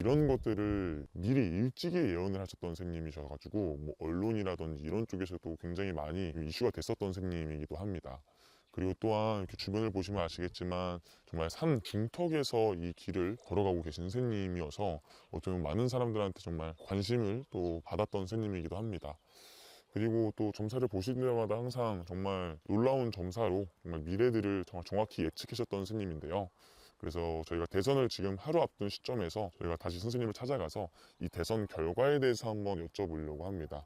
이런 것들을 미리 일찍이 예언을 하셨던 선생님이셔가지고 뭐 언론이라든지 이런 쪽에서도 굉장히 많이 이슈가 됐었던 선생님이기도 합니다. 그리고 또한 이렇게 주변을 보시면 아시겠지만 정말 산 중턱에서 이 길을 걸어가고 계신 선생님이어서 어떻게 보면 많은 사람들한테 정말 관심을 또 받았던 선생님이기도 합니다. 그리고 또 점사를 보실 때마다 항상 정말 놀라운 점사로 정말 미래들을 정말 정확히 예측하셨던 선생님인데요. 그래서 저희가 대선을 지금 하루 앞둔 시점에서 저희가 다시 선생님을 찾아가서 이 대선 결과에 대해서 한번 여쭤보려고 합니다.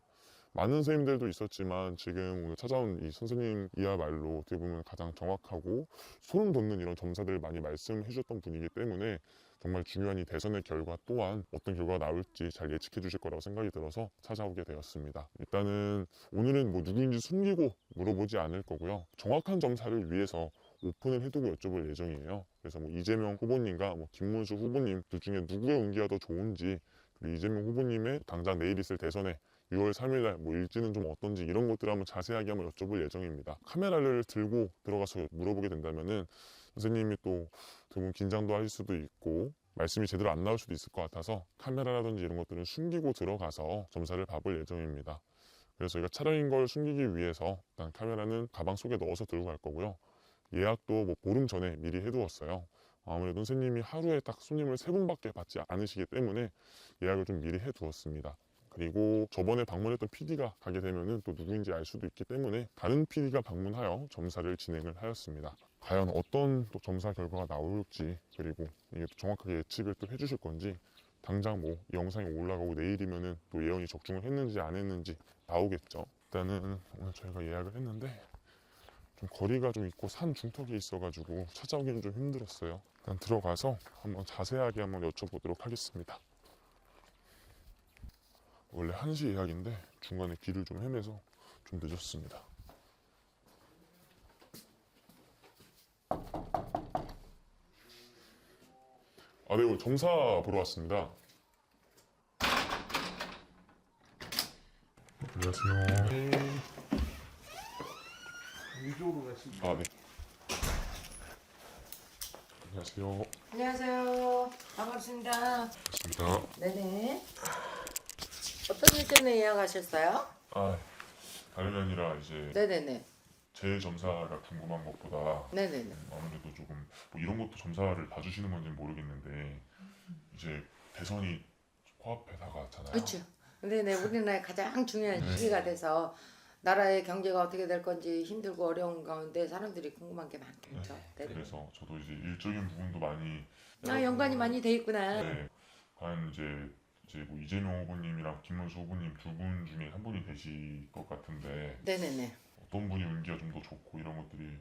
많은 선생님들도 있었지만 지금 오늘 찾아온 이 선생님이야말로 어떻게 보면 가장 정확하고 소름 돋는 이런 점사들을 많이 말씀해 주셨던 분이기 때문에 정말 중요한 이 대선의 결과 또한 어떤 결과가 나올지 잘 예측해 주실 거라고 생각이 들어서 찾아오게 되었습니다. 일단은 오늘은 뭐 누구인지 숨기고 물어보지 않을 거고요. 정확한 점사를 위해서 오픈을 해두고 여쭤볼 예정이에요. 그래서 뭐 이재명 후보님과 뭐 김문수 후보님 둘 중에 누구의 운기가 더 좋은지, 그리고 이재명 후보님의 당장 내일 있을 대선에 6월 3일날 뭐 일지는 좀 어떤지 이런 것들을 한번 자세하게 한번 여쭤볼 예정입니다. 카메라를 들고 들어가서 물어보게 된다면은 선생님이 또 대부분 긴장도 하실 수도 있고 말씀이 제대로 안 나올 수도 있을 것 같아서 카메라라든지 이런 것들은 숨기고 들어가서 점사를 봐볼 예정입니다. 그래서 저희가 촬영인 걸 숨기기 위해서 일단 카메라는 가방 속에 넣어서 들고 갈 거고요. 예약도 뭐 보름 전에 미리 해두었어요. 아무래도 선생님이 하루에 딱 손님을 3분밖에 받지 않으시기 때문에 예약을 좀 미리 해두었습니다. 그리고 저번에 방문했던 PD가 가게 되면은 또 누구인지 알 수도 있기 때문에 다른 PD가 방문하여 점사를 진행을 하였습니다. 과연 어떤 또 점사 결과가 나올지, 그리고 이게 또 정확하게 예측을 또 해주실 건지, 당장 뭐 이 영상이 올라가고 내일이면은 또 예언이 적중을 했는지 안 했는지 나오겠죠. 일단은 오늘 저희가 예약을 했는데 좀 거리가 좀 있고 산 중턱에 있어가지고 찾아오기는 좀 힘들었어요. 일단 들어가서 한번 자세하게 한번 여쭤보도록 하겠습니다. 원래 1시 예약인데 중간에 길을 좀 헤매서 좀 늦었습니다. 아, 네, 오늘 점사 보러 왔습니다. 안녕하세요. 네. 이쪽으로 가시면 아, 네. 안녕하세요. 안녕하세요. 반갑습니다. 반갑습니다. 네네. 어떤 일 때문에 예약하셨어요? 아, 다름이 아니라 이제 네네네. 제 점사가 궁금한 것보다 네네네. 아무래도 조금 뭐 이런 것도 점사를 봐주시는 건지 모르겠는데 이제 대선이 코앞에 다가왔잖아요. 그렇죠. 네네. 우리나라의 가장 중요한 네. 시기가 돼서 나라의 경제가 어떻게 될 건지 힘들고 어려운 가운데 사람들이 궁금한 게 많겠죠. 네네. 그래서 저도 이제 일적인 부분도 많이 연관이 많이 돼 있구나. 네. 과연 이제 뭐 이재명 후보님이랑 김문수 후보님 두 분 중에 한 분이 되실 것 같은데 네네네. 어떤 분이 운기가 좀 더 좋고 이런 것들이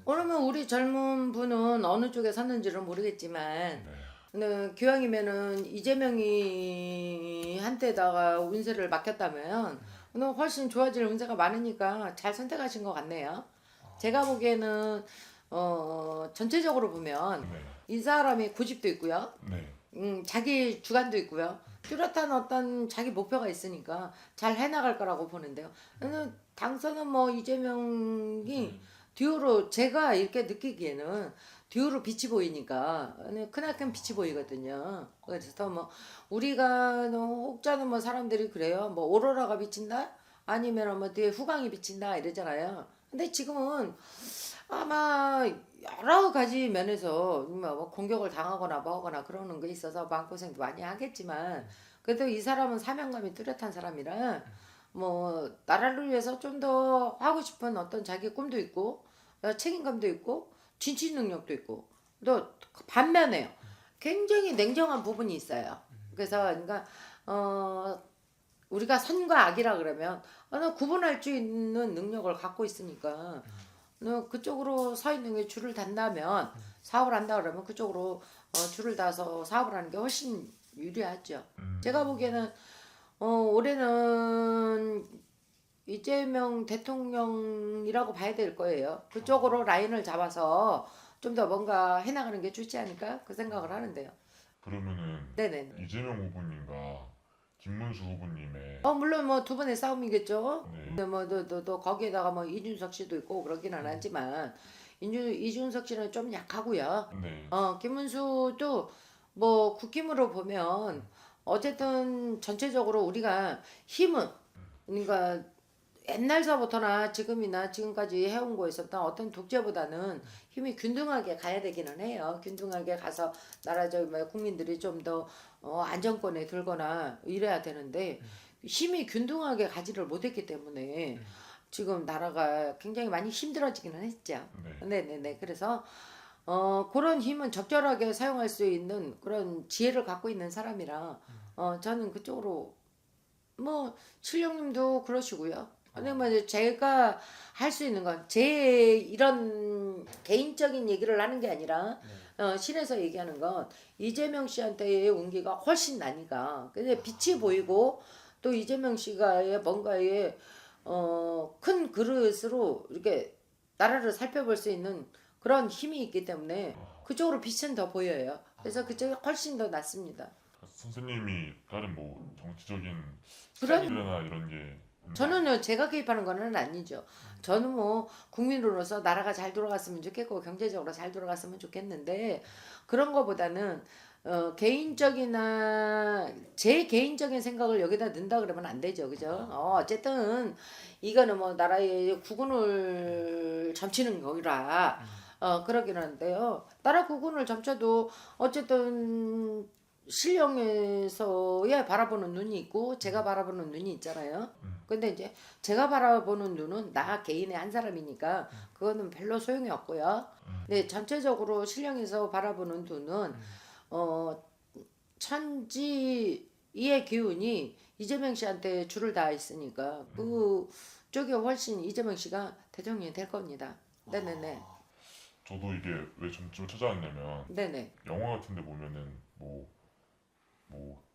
그러면 우리 젊은 분은 어느 쪽에 섰는지는 모르겠지만 네. 근데 기왕이면은 이재명이 한때다가 운세를 맡겼다면 훨씬 좋아질 운세가 많으니까 잘 선택하신 것 같네요. 제가 보기에는 전체적으로 보면 네. 이 사람이 고집도 있고요. 네. 자기 주관도 있고요. 뚜렷한 어떤 자기 목표가 있으니까 잘 해나갈 거라고 보는데요. 당선은 뭐 이재명이 듀오로 제가 이렇게 느끼기에는 듀오로 빛이 보이니까 크나큰 빛이 보이거든요. 그래서 뭐 우리가 혹자는 뭐 사람들이 그래요. 뭐 오로라가 비친다? 아니면 뭐 뒤에 후광이 비친다 이러잖아요. 근데 지금은 아마 여러 가지 면에서 뭐 공격을 당하거나 뭐하거나 그러는 게 있어서 마음고생도 많이 하겠지만 그래도 이 사람은 사명감이 뚜렷한 사람이라 뭐 나라를 위해서 좀 더 하고 싶은 어떤 자기 꿈도 있고 책임감도 있고 진취 능력도 있고 또 반면에요. 굉장히 냉정한 부분이 있어요. 그래서 그러니까 우리가 선과 악이라 그러면 구분할 수 있는 능력을 갖고 있으니까 그쪽으로 서 있는 게 줄을 단다면 사업을 한다 그러면 그쪽으로 줄을 다서 사업을 하는 게 훨씬 유리하죠. 제가 보기에는 올해는 이재명 대통령이라고 봐야 될 거예요. 그쪽으로 라인을 잡아서 좀 더 뭔가 해나가는 게 좋지 않을까 그 생각을 하는데요. 그러면은 네네. 이재명 후보님과 김문수 후보님의 물론 뭐 두 분의 싸움이겠죠. 네. 근데 또 거기에다가 뭐 이준석 씨도 있고 그러기는 하지만 이준석 씨는 좀 약하고요. 네. 김문수도 뭐 국힘으로 보면 어쨌든 전체적으로 우리가 힘은 그러니까 옛날서부터나 지금이나 지금까지 해온 거에 있었던 어떤 독재보다는 힘이 균등하게 가야 되기는 해요. 균등하게 가서 나라 뭐 국민들이 좀 더 안정권에 들거나 이래야 되는데 힘이 균등하게 가지를 못했기 때문에 지금 나라가 굉장히 많이 힘들어지기는 했죠. 네. 네네네. 그래서 그런 힘은 적절하게 사용할 수 있는 그런 지혜를 갖고 있는 사람이라 저는 그쪽으로 뭐 신령님도 그러시고요. 근데 뭐 이제 제가 할 수 있는 건 제 이런 개인적인 얘기를 하는 게 아니라 신에서 얘기하는 건 이재명 씨한테의 운기가 훨씬 나니까. 근데 빛이 보이고 또 이재명 씨가 뭔가의 큰 그릇으로 이렇게 나라를 살펴볼 수 있는 그런 힘이 있기 때문에 그쪽으로 빛은 더 보여요. 그래서 그쪽이 훨씬 더 낫습니다. 선생님이 다른 뭐 정치적인 그런 스타일이나 이런 게 있나요? 저는요 제가 개입하는 거는 아니죠. 저는 뭐 국민으로서 나라가 잘 돌아갔으면 좋겠고 경제적으로 잘 돌아갔으면 좋겠는데 그런 거보다는 개인적이나 제 개인적인 생각을 여기다 넣는다 그러면 안 되죠, 그죠? 어쨌든 이거는 뭐 나라의 국운을 점치는 거라 그러긴 하는데요. 나라 국운을 점쳐도 어쨌든 신령에서의 바라보는 눈이 있고 제가 바라보는 눈이 있잖아요. 근데 이제 제가 바라보는 눈은 나 개인의 한 사람이니까 그거는 별로 소용이 없고요. 근데 전체적으로 신령에서 바라보는 눈은 어 천지의 기운이 이재명 씨한테 줄을 다 있으니까 그 쪽이 훨씬 이재명 씨가 대통령이 될 겁니다. 네네네. 저도 이게 왜 점집을 찾아왔냐면 네네. 영화 같은 데 보면은 뭐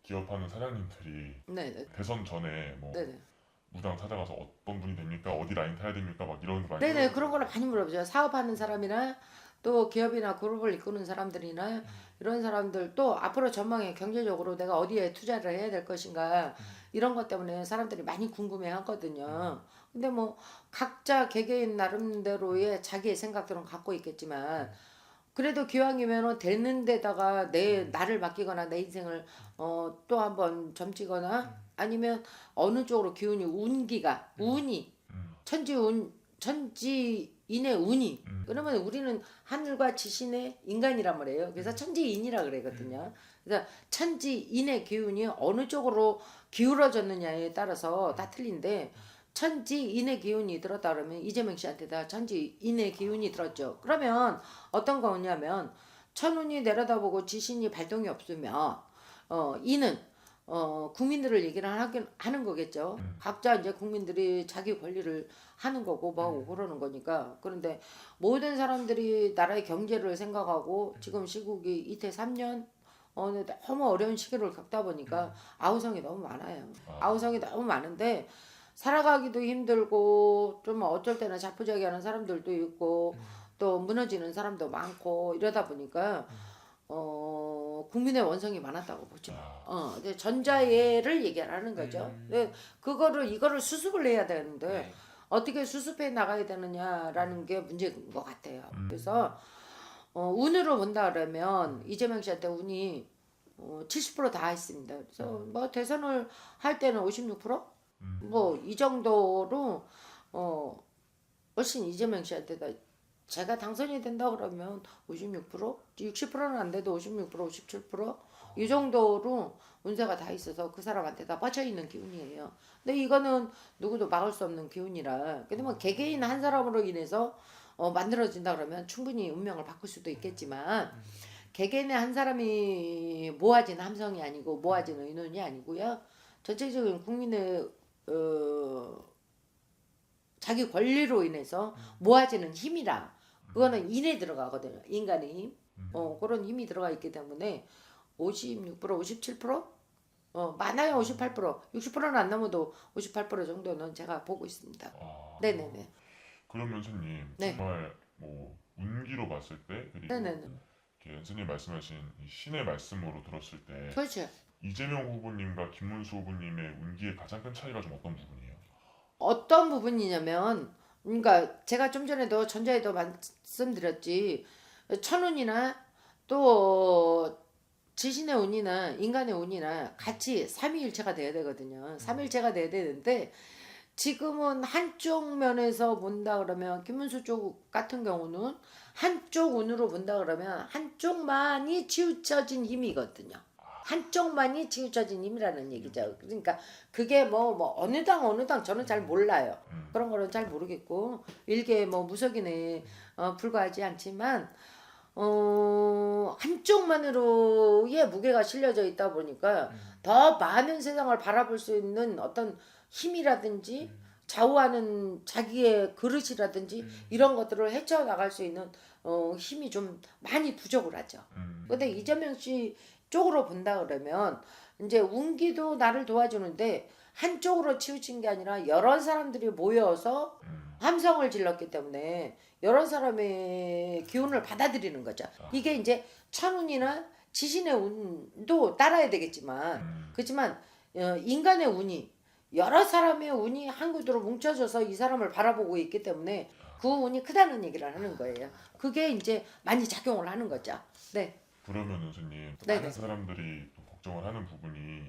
기업하는 사장님들이 네네. 대선 전에 뭐 네네. 무당 찾아가서 어떤 분이 됩니까? 어디 라인 타야 됩니까? 막 이런 거 많이 네네. 그런 물어보거든요. 거를 많이 물어보죠. 사업하는 사람이나 또 기업이나 그룹을 이끄는 사람들이나 이런 사람들 또 앞으로 전망에 경제적으로 내가 어디에 투자를 해야 될 것인가 이런 것 때문에 사람들이 많이 궁금해 하거든요. 근데 뭐 각자 개개인 나름대로의 자기의 생각들은 갖고 있겠지만 그래도 기왕이면은 되는 데다가 내 나를 맡기거나 내 인생을 또 한번 점치거나 아니면 어느 쪽으로 기운이 운기가 운이 천지인의 운이 그러면 우리는 하늘과 지신의 인간이란 말이에요. 그래서 천지인이라 그러거든요. 그래서 천지인의 기운이 어느 쪽으로 기울어졌느냐에 따라서 다 틀린데 천지인의 기운이 들었다 그러면 이재명 씨한테 다 천지인의 기운이 들었죠. 그러면 어떤 거냐면 천운이 내려다보고 지신이 발동이 없으면 이는 국민들을 얘기를 하는 거겠죠. 각자 이제 국민들이 자기 권리를 하는 거고 뭐하고 그러는 거니까. 그런데 모든 사람들이 나라의 경제를 생각하고 지금 시국이 이태 3년 너무 어려운 시기를 겪다 보니까 아우성이 너무 많아요. 아우성이 너무 많은데 살아가기도 힘들고 좀 어쩔 때는 자포자기하는 사람들도 있고 또 무너지는 사람도 많고 이러다 보니까 국민의 원성이 많았다고 보죠. 이제 전자예를 얘기하는 거죠. 근데 이거를 수습을 해야 되는데 어떻게 수습해 나가야 되느냐라는 게 문제인 것 같아요. 그래서 운으로 본다 그러면 이재명 씨한테 운이 70%다 있습니다. 그래서 뭐 대선을 할 때는 56%? 뭐 이 정도로 훨씬 이재명 씨한테다 제가 당선이 된다 그러면 56%, 60%는 안 돼도 56%, 57%이 정도로 운세가 다 있어서 그 사람한테 다 빠져 있는 기운이에요. 근데 이거는 누구도 막을 수 없는 기운이라. 근데 뭐 개개인 한 사람으로 인해서 만들어진다 그러면 충분히 운명을 바꿀 수도 있겠지만 개개인의 한 사람이 모아진 함성이 아니고 모아진 의논이 아니고요. 전체적인 국민의 자기 권리로 인해서 모아지는 힘이라 그거는 인에 들어가거든요. 인간의 힘. 그런 힘이 들어가 있기 때문에 56%, 57%? 많아야 58%, 60%는 안 넘어도 58% 정도는 제가 보고 있습니다. 네네네. 그러면 선생님 네. 정말 뭐 운기로 봤을 때 그리고 네네네. 이렇게 선생님 말씀하신 이 신의 말씀으로 들었을 때 그렇죠. 이재명 후보님과 김문수 후보님의 운기의 가장 큰 차이가 좀 어떤 부분이에요? 어떤 부분이냐면, 그러니까 제가 좀 전에도 전자에도 말씀드렸지, 천운이나 또 지신의 운이나 인간의 운이나 같이 삼위일체가 돼야 되거든요. 삼위일체가 돼야 되는데 지금은 한쪽 면에서 본다 그러면 김문수 쪽 같은 경우는 한쪽 운으로 본다 그러면 한쪽만이 치우쳐진 힘이거든요. 한쪽만이 치우쳐진 힘이라는 얘기죠. 그러니까 그게 뭐 어느 당 저는 잘 몰라요. 그런 거는 잘 모르겠고 일개 뭐 무속인에 불과하지 않지만 한쪽만으로의 무게가 실려져 있다 보니까 더 많은 세상을 바라볼 수 있는 어떤 힘이라든지 좌우하는 자기의 그릇이라든지 이런 것들을 헤쳐나갈 수 있는 힘이 좀 많이 부족을 하죠. 근데 이재명 씨 쪽으로 본다 그러면 이제 운기도 나를 도와주는데 한쪽으로 치우친 게 아니라 여러 사람들이 모여서 함성을 질렀기 때문에 여러 사람의 기운을 받아들이는 거죠. 이게 이제 천운이나 지신의 운도 따라야 되겠지만 그렇지만 인간의 운이 여러 사람의 운이 한 구도로 뭉쳐져서 이 사람을 바라보고 있기 때문에 그 운이 크다는 얘기를 하는 거예요. 그게 이제 많이 작용을 하는 거죠. 네. 그러면 선생님 네네. 많은 사람들이 또 걱정을 하는 부분이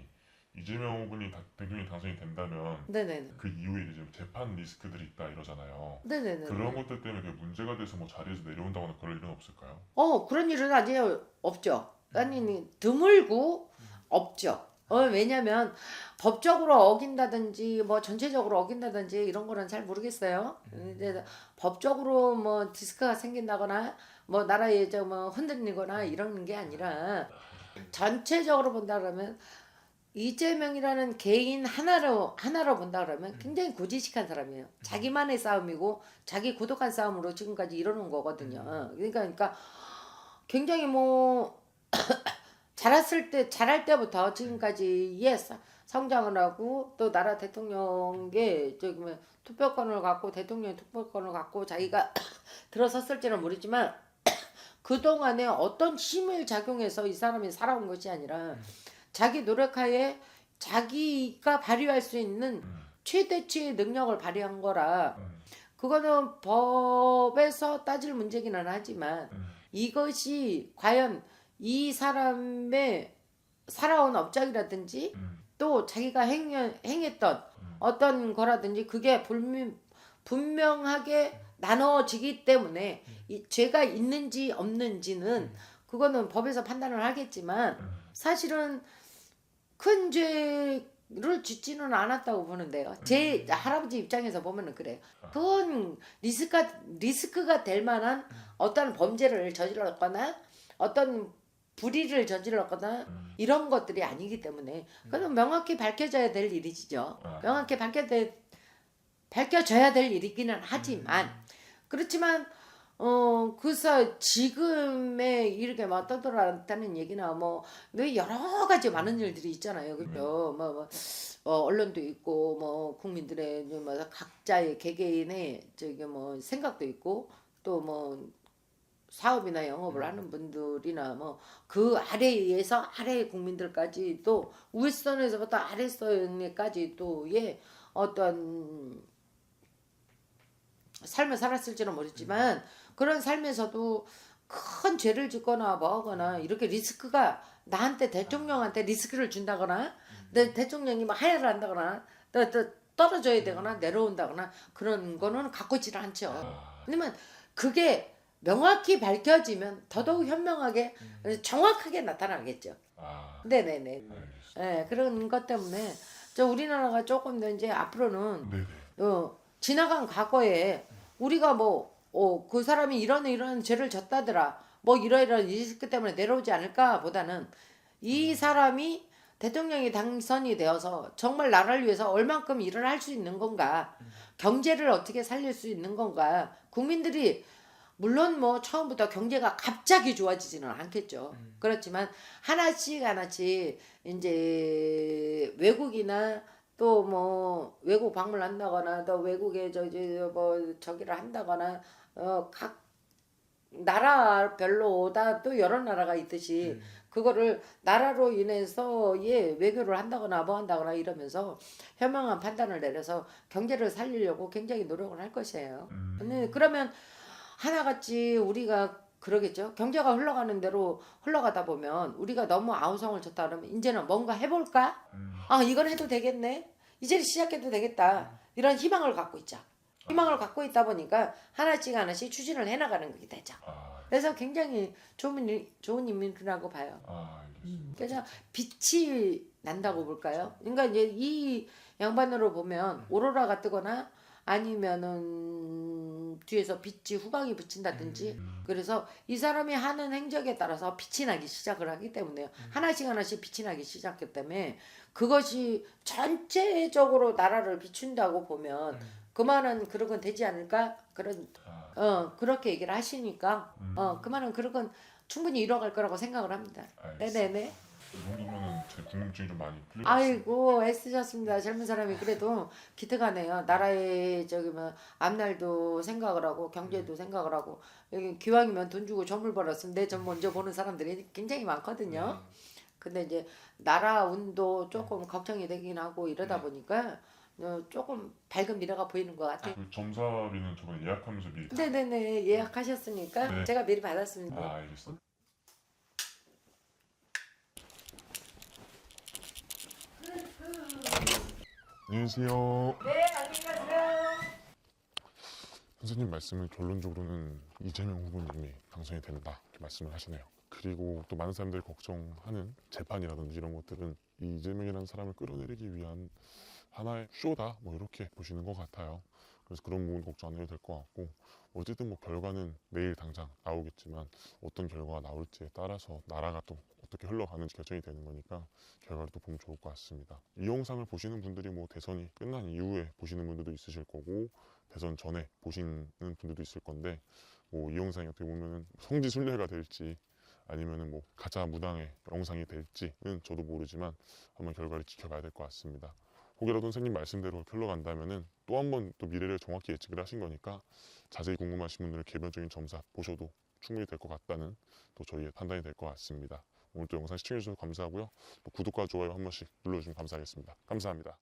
이재명 후보니 대통령이 당선이 된다면 네네네. 그 이후에 이제 재판 리스크들이 있다 이러잖아요. 네네네. 그런 것들 때문에 그게 문제가 돼서 뭐 자리에서 내려온다거나 그럴 일은 없을까요? 그런 일은 아직 없죠. 아니, 드물고 없죠. 왜냐면 법적으로 어긴다든지 뭐 전체적으로 어긴다든지 이런 거는 잘 모르겠어요. 근데 법적으로 뭐 디스크가 생긴다거나 뭐 나라에 뭐 흔들리거나 이런 게 아니라 전체적으로 본다 그러면 이재명이라는 개인 하나로 본다 그러면 굉장히 고지식한 사람이에요. 자기만의 싸움이고 자기 고독한 싸움으로 지금까지 이뤄놓은 거거든요. 그러니까 굉장히 뭐 잘할 때부터 지금까지 성장을 하고 또 나라 대통령의 저기 뭐 투표권을 갖고 대통령 투표권을 갖고 자기가 들어섰을지는 모르지만 그 동안에 어떤 힘을 작용해서 이 사람이 살아온 것이 아니라 자기 노력하에 자기가 발휘할 수 있는 최대치의 능력을 발휘한 거라 그거는 법에서 따질 문제기는 하지만 이것이 과연 이 사람의 살아온 업적이라든지 또 자기가 행했던 어떤 거라든지 그게 분명하게 나눠지기 때문에 이 죄가 있는지 없는지는 그거는 법에서 판단을 하겠지만 사실은 큰 죄를 짓지는 않았다고 보는데요. 제 할아버지 입장에서 보면은 그래요. 큰 리스크가 될 만한 어떤 범죄를 저질렀거나 어떤 불의를 저질렀거나 이런 것들이 아니기 때문에 그건 명확히 밝혀져야 될 일이죠. 명확히 밝혀져야 될 일이기는 하지만 그렇지만 그래서 지금에 이렇게 막 떠들어왔다는 얘기나 뭐 여러 가지 많은 일들이 있잖아요. 그죠? 언론도 있고 뭐 국민들의 뭐 각자의 개개인의 저기 뭐 생각도 있고 또 뭐 사업이나 영업을 하는 분들이나 뭐 그 아래에서 아래 국민들까지 또 윗선에서부터 아랫선에까지 또의 어떤 삶을 살았을지는 모르지만 그런 삶에서도 큰 죄를 짓거나 뭐 하거나 이렇게 리스크가 나한테 대통령한테 리스크를 준다거나 내 대통령이 뭐 하야를 한다거나 또 떨어져야 되거나 내려온다거나 그런 거는 갖고 있지는 않죠. 왜냐면 그게 명확히 밝혀지면 더더욱 현명하게 정확하게 나타나겠죠. 네네네. 네, 그런 것 때문에 우리나라가 조금 더 이제 앞으로는 지나간 과거에 우리가 그 사람이 이런 죄를 졌다더라 뭐 이러이러한 리스크 때문에 내려오지 않을까 보다는 이 사람이 대통령이 당선이 되어서 정말 나라를 위해서 얼만큼 일을 할 수 있는 건가 경제를 어떻게 살릴 수 있는 건가 국민들이 물론 뭐 처음부터 경제가 갑자기 좋아지지는 않겠죠. 그렇지만 하나씩 이제 외국이나 또 뭐 외국 방문한다거나 또 외국에 저기를 한다거나 각 나라별로다 또 여러 나라가 있듯이 그거를 나라로 인해서 외교를 한다거나 뭐 한다거나 이러면서 현명한 판단을 내려서 경제를 살리려고 굉장히 노력을 할 것이에요. 그러면 하나같이 우리가 그러겠죠. 경제가 흘러가는 대로 흘러가다 보면 우리가 너무 아우성을 쳤다 그러면 이제는 뭔가 해볼까? 아, 이건 해도 되겠네. 이제 시작해도 되겠다. 이런 희망을 갖고 있죠. 희망을 갖고 있다 보니까 하나씩 하나씩 추진을 해나가는 게 되죠. 아, 그래서 굉장히 좋은 인물이라고 봐요. 알겠습니다. 그래서 빛이 난다고 볼까요? 그러니까 이제 이 양반으로 보면 오로라가 뜨거나 아니면은 뒤에서 빛이 후광이 비친다든지 그래서 이 사람이 하는 행적에 따라서 빛이 나기 시작을 하기 때문에요. 하나씩 하나씩 빛이 나기 시작했기 때문에 그것이 전체적으로 나라를 비춘다고 보면 그만은 그런 건 되지 않을까? 그렇게 얘기를 하시니까 그만은 그런 건 충분히 이뤄갈 거라고 생각을 합니다. 네네네. 이 정도면은 제 궁금증이 좀 많이 풀린 것 같습니다. 아이고 애쓰셨습니다. 젊은 사람이 그래도 기특하네요. 나라의 저기 뭐 앞날도 생각을 하고 경제도 생각을 하고 여기 기왕이면 돈 주고 점을 벌었으면 내 점 먼저 보는 사람들이 굉장히 많거든요. 근데 이제 나라 운도 조금 걱정이 되긴 하고 이러다 보니까 조금 밝은 미래가 보이는 것 같아요. 그 점사비는 저번에 예약하면서 미리 네네네 예약하셨으니까 네. 제가 미리 받았습니다. 알겠습니다. 안녕하세요. 네 안녕히 가세요. 선생님 말씀은 결론적으로는 이재명 후보님이 당선이 된다 이렇게 말씀을 하시네요. 그리고 또 많은 사람들이 걱정하는 재판이라든지 이런 것들은 이 이재명이라는 사람을 끌어내리기 위한 하나의 쇼다 뭐 이렇게 보시는 것 같아요. 그래서 그런 부분 걱정 안 해도 될 것 같고 어쨌든 뭐 결과는 내일 당장 나오겠지만 어떤 결과가 나올지에 따라서 나라가 또 어떻게 흘러가는지 결정이 되는 거니까 결과를 또 보면 좋을 것 같습니다. 이 영상을 보시는 분들이 뭐 대선이 끝난 이후에 보시는 분들도 있으실 거고 대선 전에 보시는 분들도 있을 건데 뭐 이 영상이 어떻게 보면은 성지순례가 될지 아니면은 뭐 가짜 무당의 영상이 될지는 저도 모르지만 한번 결과를 지켜봐야 될 것 같습니다. 혹여라도 선생님 말씀대로 흘러간다면은 또 한 번 또 미래를 정확히 예측을 하신 거니까 자세히 궁금하신 분들은 개별적인 점사 보셔도 충분히 될 것 같다는 또 저희의 판단이 될 것 같습니다. 오늘 또 영상 시청해주셔서 감사하고요. 또 구독과 좋아요 한 번씩 눌러주시면 감사하겠습니다. 감사합니다.